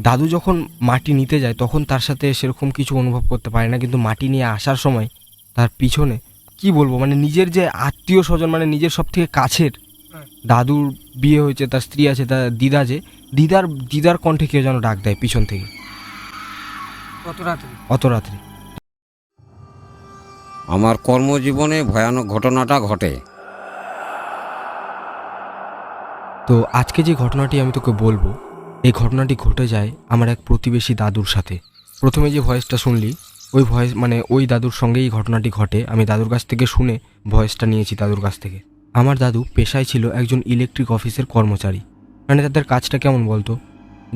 দাদু যখন মাটি নিতে যায় তখন তার সাথে সেরকম কিছু অনুভব করতে পারে না, কিন্তু মাটি নিয়ে আসার সময় তার পিছনে কি বলবো, মানে নিজের যে আত্মীয় স্বজন, মানে নিজের সব থেকে কাছের দাদুর বিয়ে হয়েছে, তার স্ত্রী আছে, তার দিদা, যে দিদার কণ্ঠে কেউ যেন ডাক দেয় পিছন থেকে। অত রাত্রে আমার কর্মজীবনে ভয়ানক ঘটনাটা ঘটে। তো আজকে যে ঘটনাটি আমি তোকে বলবো, এই ঘটনাটি ঘটে যায় আমার এক প্রতিবেশী দাদুর সাথে। প্রথমে যে ভয়েসটা শুনলি ওই ভয়েস, মানে ওই দাদুর সঙ্গেই ঘটনাটি ঘটে। আমি দাদুর কাছ থেকে শুনে ভয়েসটা নিয়েছি দাদুর কাছ থেকে। আমার দাদু পেশায় ছিল একজন ইলেকট্রিক অফিসের কর্মচারী। মানে তাদের কাজটা কেমন বলতো,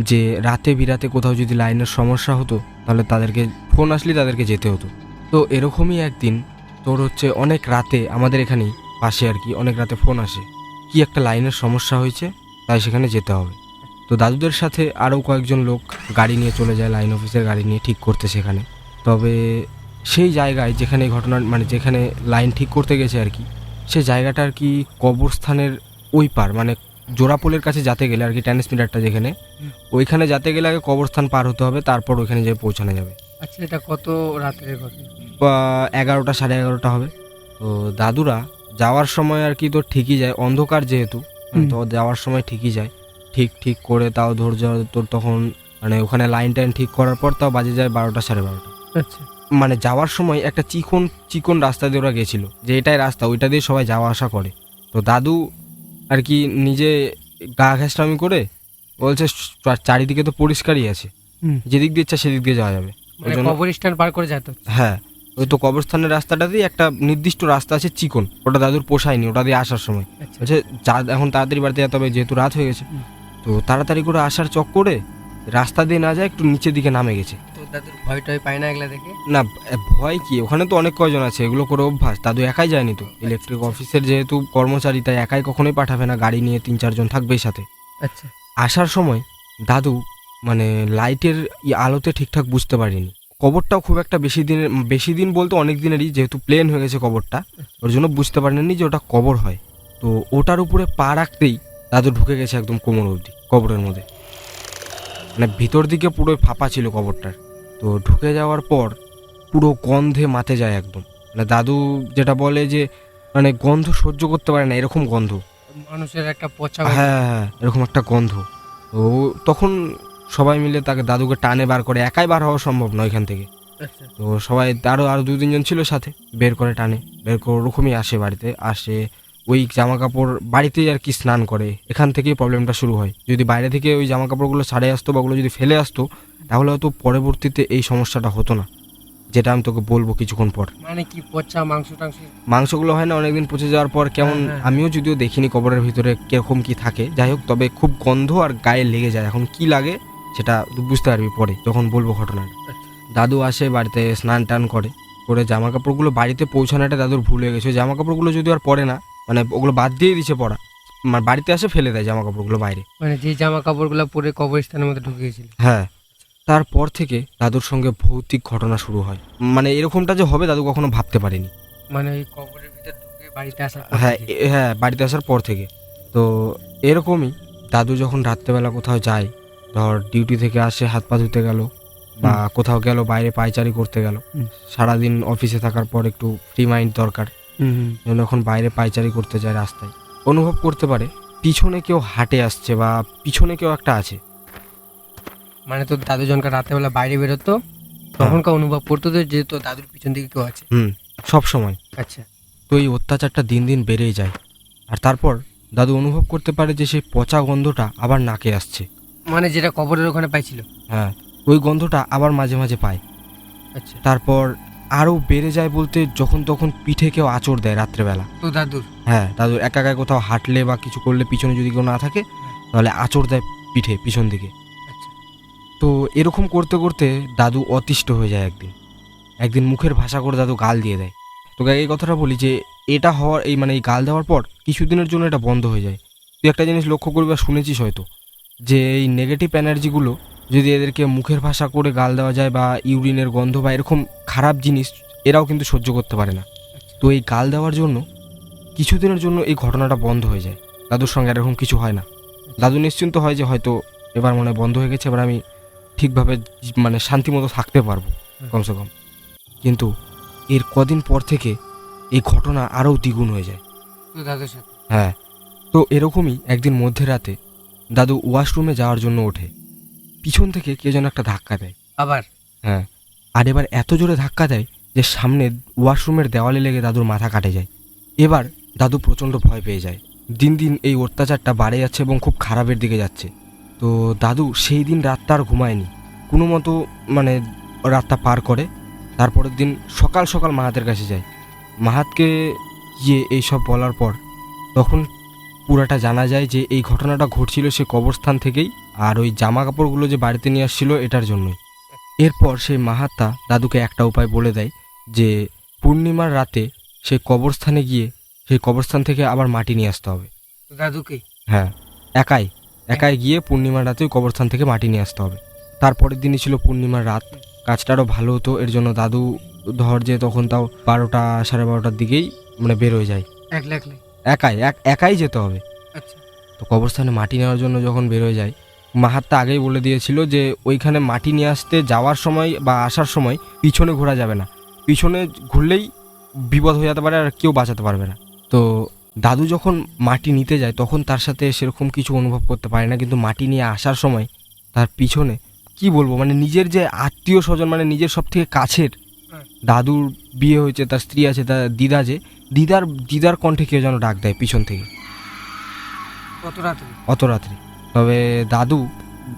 যে রাতে বিরাতে কোথাও যদি লাইনের সমস্যা হতো তাহলে তাদেরকে ফোন আসলে তাদেরকে যেতে হতো। তো এরকমই একদিন তোর হচ্ছে অনেক রাতে আমাদের এখানেই পাশে আর কি, অনেক রাতে ফোন আসে কি একটা লাইনের সমস্যা হয়েছে, তাই সেখানে যেতে হবে। তো দাদুদের সাথে আরও কয়েকজন লোক গাড়ি নিয়ে চলে যায়, লাইন অফিসের গাড়ি নিয়ে ঠিক করতে সেখানে। তবে সেই জায়গায় যেখানে ঘটনা, মানে যেখানে লাইন ঠিক করতে গেছে আর কি, সে জায়গাটা আর কি কবরস্থানের ওই পার, মানে জোড়াপোলের কাছে যেতে গেলে আর কি, ট্রান্সমিটারটা যেখানে, ওইখানে যেতে গেলে আগে কবরস্থান পার হতে হবে, তারপর ওইখানে যেয়ে পৌঁছানো যাবে। আচ্ছা, এটা কত রাতের ঘটনা? 11টা 11:30 হবে। তো দাদুরা যাওয়ার সময় আর কি তোর ঠিকই যায়, অন্ধকার যেহেতু, তো যাওয়ার সময় ঠিকই যায়। ঠিক করে তাও ধৈর্য তোর তখন, মানে ওখানে লাইন টাইন ঠিক করার পর তাও বাজে যায় 12টা 12:30। আচ্ছা, মানে যাওয়ার সময় একটা চিকন রাস্তা দিয়ে ওরা গেছিল, যে এটাই রাস্তা, ওইটা দিয়ে সবাই যাওয়া আসা করে। তো দাদু আর কি নিজে গা ঘেঁষটামি করে বলছে চারিদিকে তো পরিষ্কারই আছে, যেদিক দিয়ে ইচ্ছা সেদিক দিয়ে যাওয়া যাবে। মানে কবরস্থান পার করে যেত? হ্যাঁ, ওই তো কবরস্থানের রাস্তাটা দিয়ে একটা নির্দিষ্ট রাস্তা আছে চিকন, ওটা দাদুর পোষায়নি, ওটা দিয়ে আসার সময় বলছে এখন তাড়াতাড়ি বাড়িতে যেতে হবে যেহেতু রাত হয়ে গেছে। তো তাড়াতাড়ি করে আসার চক্করে রাস্তা দিয়ে না যায় একটু নিচের দিকে নামে গেছে। তো দাদুর ভয় টয় পায় না এগুলা দেখে? না, ভয় কি, ওখানে তো অনেক কয়জন আছে, এগুলো করে অভ্যাস। দাদু একাই যায়নি তো, ইলেকট্রিক অফিসের যেহেতু কর্মচারী, তাই একাই কখনোই পাঠাবে না, গাড়ি নিয়ে 3-4 জন থাকবেই সাথে। আচ্ছা, আসার সময় দাদু মানে লাইটের আলোতে ঠিকঠাক বুঝতে পারিনি। কবরটাও খুব একটা বেশি দিন বলতে অনেক দিনেরই, যেহেতু প্লেন হয়ে গেছে কবরটা, ওর জন্য বুঝতে পারেননি যে ওটা কবর হয়। তো ওটার উপরে পা রাখতেই দাদু ঢুকে গেছে একদম কোমর অবধি কবরের মধ্যে, মানে ভিতর দিকে পুরো ফাঁপা ছিল কবরটার। তো ঢুকে যাওয়ার পর পুরো গন্ধে মাতে যায় একদম। মানে দাদু যেটা বলে যে মানে গন্ধ সহ্য করতে পারে না, এরকম গন্ধ, মানুষের একটা পচা। হ্যাঁ, এরকম একটা গন্ধ। তো তখন সবাই মিলে তাকে দাদুকে টানে বার করে, একাই বার হওয়া সম্ভব নয় এখান থেকে। তো সবাই আরও 2-3 জন ছিল সাথে, বের করে টানে, বের করে ওরকমই আসে বাড়িতে, আসে ওই জামা কাপড় বাড়িতেই আর কি স্নান করে। এখান থেকেই প্রবলেমটা শুরু হয়। যদি বাইরে থেকে ওই জামা কাপড়গুলো ছাড়ে আসতো বা ওগুলো যদি ফেলে আসতো তাহলে হয়তো পরবর্তীতে এই সমস্যাটা হতো না, যেটা আমি তোকে বলবো কিছুক্ষণ পর। মানে কি পচা মাংসগুলো হয় না অনেকদিন পচে যাওয়ার পর কেমন, আমিও যদিও দেখিনি কবরের ভিতরে কিরকম কি থাকে, যাই হোক, তবে খুব গন্ধ আর গায়ে লেগে যায়। এখন কি লাগে সেটা বুঝতে পারবি পরে যখন বলবো ঘটনাটা। দাদু আসে বাড়িতে, স্নান টান করে জামা কাপড়গুলো বাড়িতে পৌঁছানোটা দাদুর ভুল হয়ে গেছে। জামা কাপড়গুলো যদি আর পরে না, মানে ওগুলো বাদ দিয়ে দিচ্ছে পরা, মানে বাড়িতে আসে ফেলে দেয় জামা কাপড়গুলো বাইরে, মানে যে জামা কাপড়গুলো পরে কবরস্থানের মধ্যে ঢুকে গেছিল। হ্যাঁ, তারপর থেকে দাদুর সঙ্গে ভৌতিক ঘটনা শুরু হয়। মানে এরকমটা যে হবে দাদু কখনো ভাবতে পারেনি। মানে ওই কবরের ভিতর ঢুকে বাড়িতে আসার পর? হ্যাঁ, বাড়িতে আসার পর থেকে। তো এরকমই দাদু যখন রাত্রেবেলা কোথাও যায়, ধর ডিউটি থেকে আসে, হাত পা ধুতে গেল বা কোথাও গেল, বাইরে পায়চারি করতে গেল, সারাদিন অফিসে থাকার পর একটু ফ্রি মাইন্ড দরকার, যেন এখন বাইরে পায়চারি করতে যায়, রাস্তায় অনুভব করতে পারে পিছনে কেউ হাঁটে আসছে বা পিছনে কেউ একটা আছে। মানে তো দাদু জনকে রাতেবেলা বাইরে বেরোতো, তখনকার অনুভব করতো যে তো দাদুর পিছন দিকে কেউ আছে। সব সময়। আচ্ছা। তো এই অত্যাচারটা দিন দিন বেড়েই যায়। আর তারপর দাদু অনুভব করতে পারে যে সেই পচা গন্ধটা আবার নাকে আসছে, মানে যেটা কবরের ওখানে পাইছিল। হ্যাঁ, ওই গন্ধটা আবার মাঝে মাঝে পায়। আচ্ছা। তারপর আরও বেড়ে যায় বলতে যখন তখন পিঠে কেউ আঁচড় দেয় রাত্রেবেলা। তো দাদুর? হ্যাঁ, দাদুর একা একা কোথাও হাঁটলে বা কিছু করলে পিছনে যদি কেউ না থাকে তাহলে আঁচড় দেয় পিঠে পিছন দিকে। আচ্ছা। তো এরকম করতে করতে দাদু অতিষ্ঠ হয়ে যায়। একদিন মুখের ভাষা করে দাদু গাল দিয়ে দেয়। তোকে এই কথাটা বলি যে এটা হওয়ার এই মানে এই গাল দেওয়ার পর কিছুদিনের জন্য এটা বন্ধ হয়ে যায়। তুই একটা জিনিস লক্ষ্য করবি বা শুনেছিস হয়তো, যে এই নেগেটিভ এনার্জিগুলো যদি এদেরকে মুখের ভাষা করে গাল দেওয়া যায় বা ইউরিনের গন্ধ বা এরকম খারাপ জিনিস, এরাও কিন্তু সহ্য করতে পারে না। তো এই গাল দেওয়ার জন্য কিছুদিনের জন্য এই ঘটনাটা বন্ধ হয়ে যায়। দাদুর সঙ্গে এরকম কিছু হয় না। দাদু নিশ্চিন্ত হয় যে হয়তো এবার মনে বন্ধ হয়ে গেছে, এবার আমি ঠিকভাবে মানে শান্তিমতো থাকতে পারবো কমসে কম। কিন্তু এর কদিন পর থেকে এই ঘটনা আরও দ্বিগুণ হয়ে যায়। তো দাদুর সাথে হ্যাঁ, তো এরকমই একদিন মধ্যরাতে দাদু ওয়াশরুমে যাওয়ার জন্য ওঠে, পিছন থেকে কে যেন একটা ধাক্কা দেয়। আবার হ্যাঁ, আর এবার এত জোরে ধাক্কা দেয় যে সামনে ওয়াশরুমের দেওয়ালে লেগে দাদুর মাথা কাটে যায়। এবার দাদু প্রচণ্ড ভয় পেয়ে যায়। দিন দিন এই অত্যাচারটা বাড়ে যাচ্ছে এবং খুব খারাপের দিকে যাচ্ছে। তো দাদু সেই দিন রাতটা আর ঘুমায়নি, কোনো মতো মানে রাতটা পার করে। তারপরের দিন সকাল সকাল মাহাতের কাছে যায়। মাহাতকে গিয়ে এইসব বলার পর তখন পুরাটা জানা যায় যে এই ঘটনাটা ঘটছিল সে কবরস্থান থেকেই, আর ওই জামা কাপড়গুলো যে বাড়িতে নিয়ে আসছিল এটার জন্যই। এরপর সেই মাহাত্মা দাদুকে একটা উপায় বলে দেয় যে পূর্ণিমার রাতে সেই কবরস্থানে গিয়ে সেই কবরস্থান থেকে আবার মাটি নিয়ে আসতে হবে। তো দাদুকে হ্যাঁ, একাই একাই গিয়ে পূর্ণিমার রাতে ওই কবরস্থান থেকে মাটি নিয়ে আসতে হবে। তারপরের দিনই ছিল পূর্ণিমার রাত, কাজটা আরও ভালো হতো। এর জন্য দাদু ধর যে তখন তাও 12টা 12:30টার দিকেই মানে বের হয়ে যায়। একলা একলাই একাই যেতে হবে। আচ্ছা তো কবরস্থানে মাটি নেওয়ার জন্য যখন বেরোয় যায়, মাহাত্মা আগেই বলে দিয়েছিল যে ওইখানে মাটি নিয়ে আসতে যাওয়ার সময় বা আসার সময় পিছনে ঘোরা যাবে না, পিছনে ঘুরলেই বিপদ হয়ে যেতে পারে আর কেউ বাঁচাতে পারবে না। তো দাদু যখন মাটি নিতে যায় তখন তার সাথে সেরকম কিছু অনুভব করতে পারে না, কিন্তু মাটি নিয়ে আসার সময় তার পিছনে কি বলবো মানে নিজের যে আত্মীয় স্বজন মানে নিজের সব থেকে কাছের দাদুর বিয়ে হয়েছে, তার স্ত্রী আছে, তার দিদা যে দিদার কণ্ঠে কেউ যেন ডাক দেয় পিছন থেকে কত রাত্রে অত রাত্রে। তবে দাদু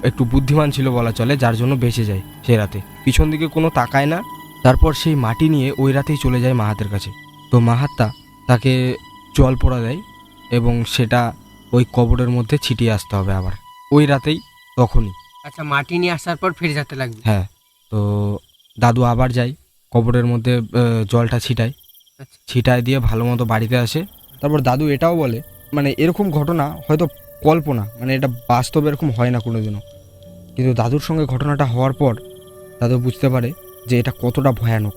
একটু বুদ্ধিমান ছিল বলা চলে, যার জন্য বেঁচে যায় সেই রাতে, পিছন দিকে কোনো তাকায় না। তারপর সেই মাটি নিয়ে ওই রাতেই চলে যায় মাহাতের কাছে। তো মাহাত্মা তাকে জল পোড়া দেয় এবং সেটা ওই কবরের মধ্যে ছিটিয়ে আসতে হবে আবার ওই রাতেই, তখনই। আচ্ছা মাটি নিয়ে আসার পর ফিরে যেতে লাগবে। হ্যাঁ, তো দাদু আবার যায় কবরের মধ্যে জলটা ছিটায়, আচ্ছা ছিটায় দিয়ে ভালো মতো বাড়িতে আসে। তারপর দাদু এটাও বলে মানে এরকম ঘটনা হয়তো কল্পনা, মানে এটা বাস্তবে এরকম হয় না কোনোদিনও, কিন্তু দাদুর সঙ্গে ঘটনাটা হওয়ার পর দাদু বুঝতে পারে যে এটা কতটা ভয়ানক।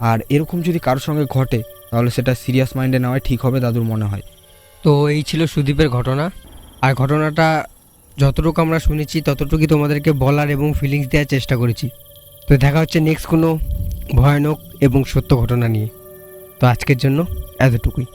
আর এরকম যদি কারোর সঙ্গে ঘটে তাহলে সেটা সিরিয়াস মাইন্ডে নেওয়াই ঠিক হবে দাদুর মনে হয়। তো এই ছিল সুদীপের ঘটনা। আর ঘটনাটা যতটুকু আমরা শুনেছি ততটুকুই তোমাদেরকে বলার এবং ফিলিংস দেওয়ার চেষ্টা করেছি। তো দেখা হচ্ছে নেক্সট কোনো ভয়ানক এবং সত্য ঘটনা নিয়ে। তো আজকের জন্য এতটুকুই।